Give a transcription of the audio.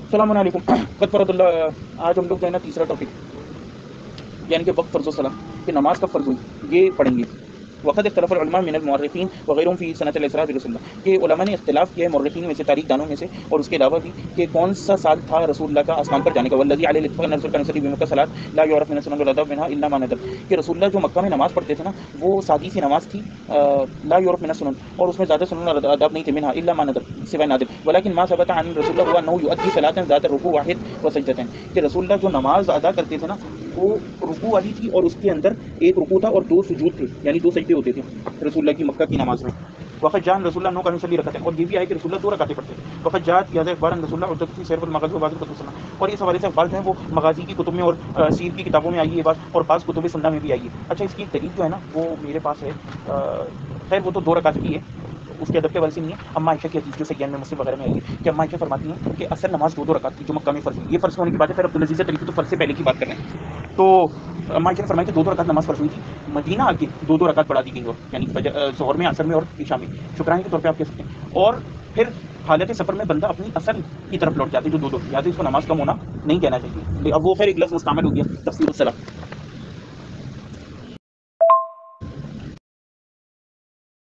السلام علیکم قد فرض اللہ. آج ہم لوگ جو ہے نا تیسرا ٹاپک یعنی کہ وقت فرض و صلاح کہ نماز کب فرض ہوئی یہ پڑھیں گے. وقت اختلاف العلماء من المؤرخین وغیرہم فی سنۃ الاسراء برسول اللہ کہ علماء نے اختلاف کیا ہے مؤرخین میں سے تاریخ دانوں میں سے اور اس کے علاوہ بھی کہ کون سا سال تھا رسول اللہ کا آسمان پر جانے کا. والذی علیہ الاتفاق ان رسول اللہ صلی اللہ علیہ وسلم لا یعرف من السنن والادب منها الا ما ندب کہ رسول اللہ جو مکہ میں نماز پڑھتے تھے نا وہ سادی سی نماز تھی. لا یعرف من السنن اور اس میں زیادہ سنن اور آداب نہیں تھے منها الا ما ندب سوائے نادر. ولكن ما ثبت عن رسول اللہ هو انه يؤدي صلاة ذات ركوع واحد وسجدتين کہ رسول اللہ جو نماز ادا کرتے تھے نا وہ رکوع والی تھی اور اس کے اندر ایک رکوع تھا اور دو سجود تھے یعنی دو سجدے ہوتے تھے رسول اللہ کی مکہ کی نماز میں. وقت جان رسول اللہ نو کان یصلی رکعتین اور یہ بھی آئے کہ رسول اللہ دو رکعتیں پڑھتے تھے. وقت جات یاد اخبار رسول اللہ اور سیر المغازی و بعض الکتب السنہ اور اس حوالے سے اخبار جو ہیں وہ مغازی کی کتب میں اور سیر کی کتابوں میں آئی ہے یہ بات اور بعض کتب سنہ میں بھی آئی ہے. اچھا اس کی دلیل جو ہے نا وہ میرے پاس ہے. خیر وہ تو دو رکعت کی ہے اس کے ادب کے حوالے سے نہیں ہے. اما عائشہ کی حدیث جو سیان میں مسلم وغیرہ میں آئی ہے کہ اما عائشہ فرماتی ہیں کہ اصل نماز دو رکعت تھی جو مکہ میں فرض ہوئی. یہ فرض ہونے کی بات ہے. پھر عبدالعزیز طریقے تو فرض سے پہلے کی بات کر رہے ہیں. تو اما عائشہ نے فرمایا کہ دو رکعت نماز فرض ہوئی تھی. مدینہ آ کے دو رکعت پڑھا دی گئی اور یعنی ظہر میں عصر میں اور عشاء میں شکرانے کے طور پہ آپ کہہ سکتے ہیں. اور پھر حالت سفر میں بندہ اپنی اصل کی طرف لوٹ جاتے جو دو یاد ہے اس کو نماز کم ہونا نہیں کہنا چاہیے. اب وہ خیر ایک لفظ مستعمل ہو گیا تفسیر الصلاۃ.